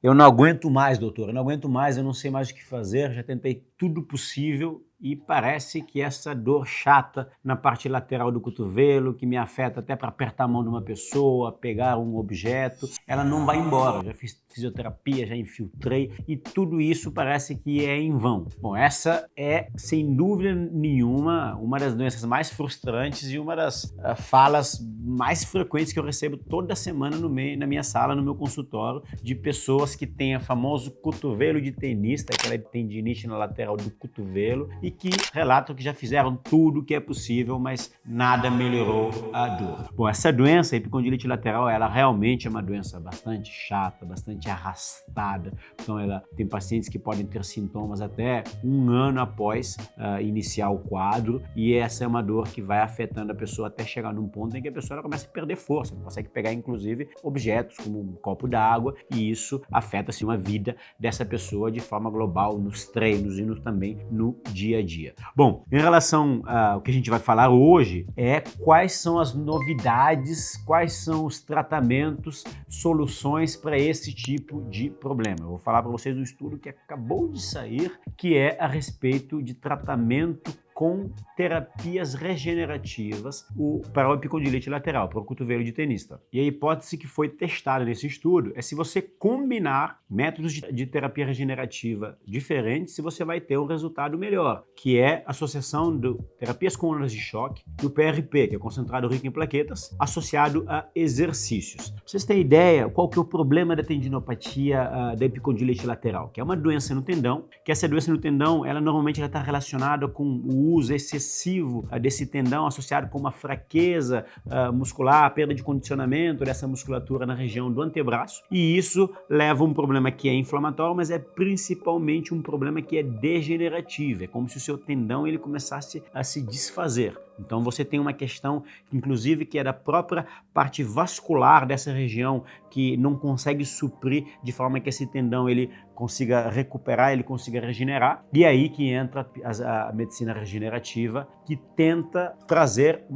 Eu não aguento mais, doutor, eu não aguento mais, eu não sei mais o que fazer, já tentei tudo possível e parece que essa dor chata na parte lateral do cotovelo, que me afeta até para apertar a mão de uma pessoa, pegar um objeto, ela não vai embora. Eu já fiz fisioterapia, já infiltrei e tudo isso parece que é em vão. Bom, essa é, sem dúvida nenhuma, uma das doenças mais frustrantes e uma das falas mais frequentes que eu recebo toda semana na minha sala, no meu consultório, de pessoas que têm o famoso cotovelo de tenista, aquela tendinite na lateral do cotovelo, e que relatam que já fizeram tudo que é possível, mas nada melhorou a dor. Bom, essa doença, a epicondilite lateral, ela realmente é uma doença bastante chata, bastante arrastada. Então, ela tem pacientes que podem ter sintomas até um ano após iniciar o quadro, e essa é uma dor que vai afetando a pessoa até chegar num ponto em que a pessoa ela começa a perder força, não consegue pegar, inclusive, objetos como um copo d'água, e isso afeta-se uma vida dessa pessoa de forma global, nos treinos e também no dia a dia. Bom, em relação ao que a gente vai falar hoje, é quais são as novidades, quais são os tratamentos, soluções para esse tipo de problema. Eu vou falar para vocês um estudo que acabou de sair, que é a respeito de tratamento com terapias regenerativas para o epicondilite lateral, para o cotovelo de tenista. E a hipótese que foi testada nesse estudo é se você combinar métodos de terapia regenerativa diferentes, se você vai ter um resultado melhor, que é a associação de terapias com ondas de choque e o PRP, que é concentrado rico em plaquetas, associado a exercícios. Pra vocês terem ideia, qual que é o problema da tendinopatia da epicondilite lateral? Que é uma doença no tendão, que essa doença no tendão, ela normalmente está relacionada com o uso excessivo desse tendão associado com uma fraqueza muscular, perda de condicionamento dessa musculatura na região do antebraço, e isso leva a um problema que é inflamatório, mas é principalmente um problema que é degenerativo, é como se o seu tendão ele começasse a se desfazer. Então você tem uma questão, inclusive, que é da própria parte vascular dessa região, que não consegue suprir de forma que esse tendão ele consiga recuperar, ele consiga regenerar. E aí que entra a medicina regenerativa, que tenta trazer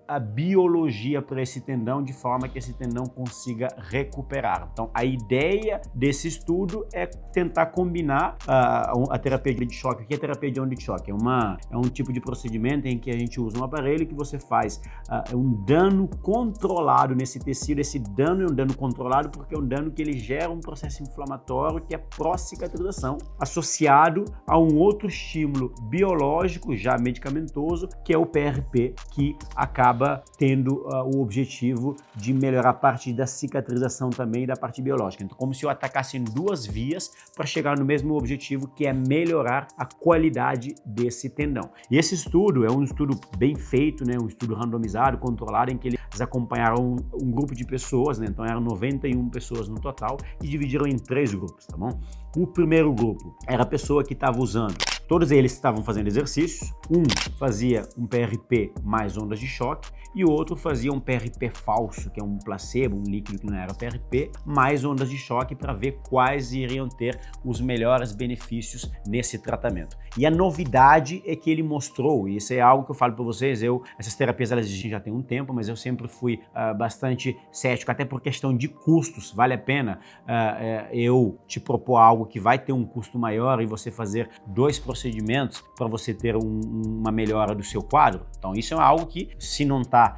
a biologia para esse tendão de forma que esse tendão consiga recuperar. Então, a ideia desse estudo é tentar combinar a terapia de choque. O que é terapia de onda de choque? É um tipo de procedimento em que a gente usa um aparelho que você faz um dano controlado nesse tecido. Esse dano é um dano controlado porque é um dano que ele gera um processo inflamatório que é pró-cicatrização, associado a um outro estímulo biológico, já medicamentoso, que é o PRP, que acaba tendo o objetivo de melhorar a parte da cicatrização também e da parte biológica. Então, como se eu atacasse em duas vias para chegar no mesmo objetivo, que é melhorar a qualidade desse tendão. E esse estudo é um estudo bem feito, né? Um estudo randomizado, controlado, em que eles acompanharam um grupo de pessoas, né? Então eram 91 pessoas no total e dividiram em 3 grupos, tá bom? O primeiro grupo era a pessoa que estava usando, todos eles estavam fazendo exercícios, um fazia um PRP mais ondas de choque e o outro fazia um PRP falso, que é um placebo, um líquido que não era PRP, mais ondas de choque para ver quais iriam ter os melhores benefícios nesse tratamento. E a novidade é que ele mostrou, e isso é algo que eu falo para vocês, essas terapias elas existem já tem um tempo, mas eu sempre fui bastante cético, até por questão de custos. Vale a pena eu te propor algo que vai ter um custo maior e você fazer 2 procedimentos para você ter uma melhora do seu quadro? Então isso é algo que, se não está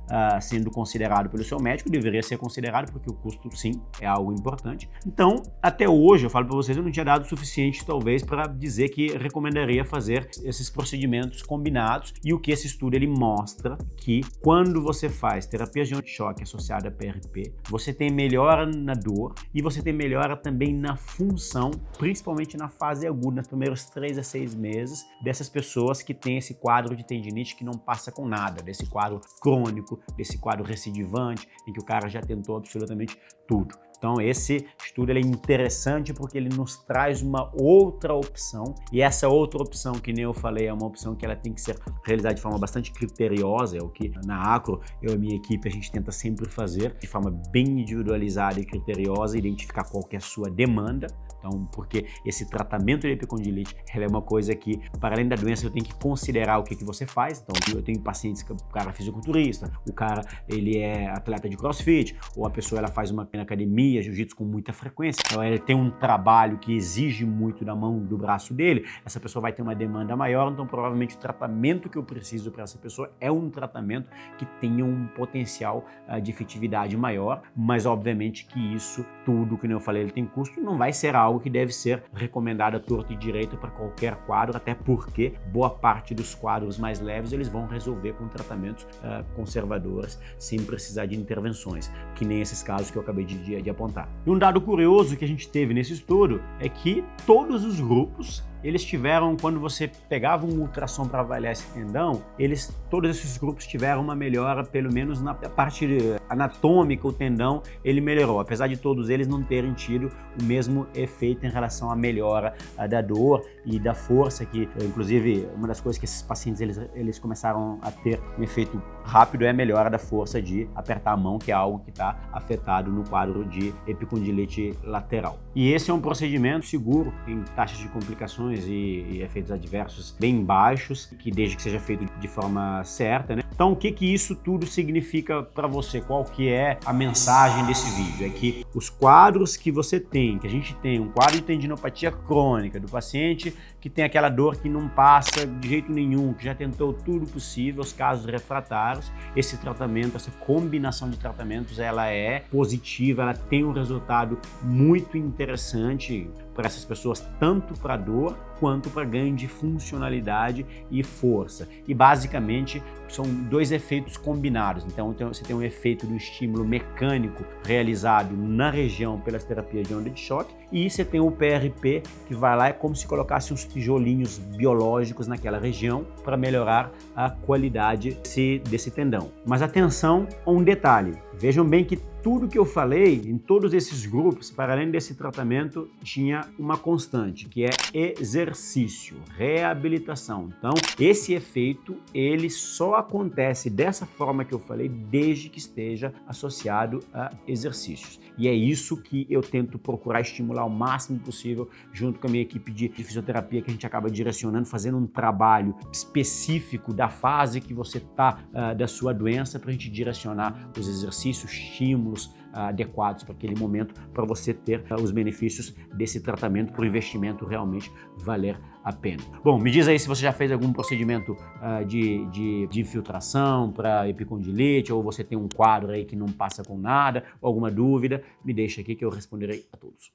sendo considerado pelo seu médico, deveria ser considerado, porque o custo sim é algo importante. Então, até hoje, eu falo para vocês, eu não tinha dado o suficiente talvez para dizer que recomendaria fazer esses procedimentos combinados, e o que esse estudo ele mostra que quando você faz terapia de choque associada a PRP, você tem melhora na dor e você tem melhora também na função, principalmente na fase aguda, nos primeiros 3 a 6 meses dessas pessoas que têm esse quadro de tendinite que não passa com nada, desse quadro crônico, desse quadro recidivante, em que o cara já tentou absolutamente tudo. Então esse estudo ele é interessante porque ele nos traz uma outra opção, e essa outra opção, que nem eu falei, é uma opção que ela tem que ser realizada de forma bastante criteriosa, é o que na Acro, eu e minha equipe, a gente tenta sempre fazer de forma bem individualizada e criteriosa, identificar qual que é a sua demanda. Então, porque esse tratamento de epicondilite é uma coisa que, para além da doença, eu tenho que considerar o que você faz. Então, eu tenho pacientes que o cara é fisiculturista, o cara ele é atleta de crossfit, ou a pessoa ela faz uma academia academia, jiu-jitsu com muita frequência, então ele tem um trabalho que exige muito da mão, do braço dele, essa pessoa vai ter uma demanda maior, então provavelmente o tratamento que eu preciso para essa pessoa é um tratamento que tenha um potencial de efetividade maior, mas obviamente que isso tudo, que eu falei, ele tem custo, não vai ser algo que deve ser recomendado à torta e direito para qualquer quadro, até porque boa parte dos quadros mais leves eles vão resolver com tratamentos conservadores sem precisar de intervenções, que nem esses casos que eu acabei de apontar. E um dado curioso que a gente teve nesse estudo é que todos os grupos eles tiveram, quando você pegava um ultrassom para avaliar esse tendão, todos esses grupos tiveram uma melhora, pelo menos na parte anatômica, o tendão ele melhorou, apesar de todos eles não terem tido o mesmo efeito em relação à melhora da dor e da força, que inclusive uma das coisas que esses pacientes eles começaram a ter um efeito rápido é a melhora da força de apertar a mão, que é algo que está afetado no quadro de epicondilite lateral. E esse é um procedimento seguro, tem taxas de complicações e efeitos adversos bem baixos, que desde que seja feito de forma certa, né? Então, o que isso tudo significa para você? Qual que é a mensagem desse vídeo? É que os quadros que você tem, que a gente tem, um quadro de tendinopatia crônica, do paciente que tem aquela dor que não passa de jeito nenhum, que já tentou tudo possível, os casos refratários, esse tratamento, essa combinação de tratamentos, ela é positiva, ela tem um resultado muito interessante para essas pessoas, tanto para dor quanto para ganho de funcionalidade e força. E basicamente são dois efeitos combinados. Então você tem um efeito do estímulo mecânico realizado na região pelas terapias de onda de choque e você tem o PRP que vai lá, é como se colocasse uns tijolinhos biológicos naquela região para melhorar a qualidade desse tendão. Mas atenção a um detalhe, vejam bem que tudo que eu falei em todos esses grupos, para além desse tratamento, tinha uma constante, que é exercício, reabilitação. Então, esse efeito, ele só acontece dessa forma que eu falei, desde que esteja associado a exercícios. E é isso que eu tento procurar estimular o máximo possível, junto com a minha equipe de fisioterapia, que a gente acaba direcionando, fazendo um trabalho específico da fase que você está da sua doença, para a gente direcionar os exercícios, estímulos adequados para aquele momento, para você ter os benefícios desse tratamento, para o investimento realmente valer a pena. Bom, me diz aí se você já fez algum procedimento de infiltração para epicondilite, ou você tem um quadro aí que não passa com nada, ou alguma dúvida, me deixa aqui que eu responderei a todos.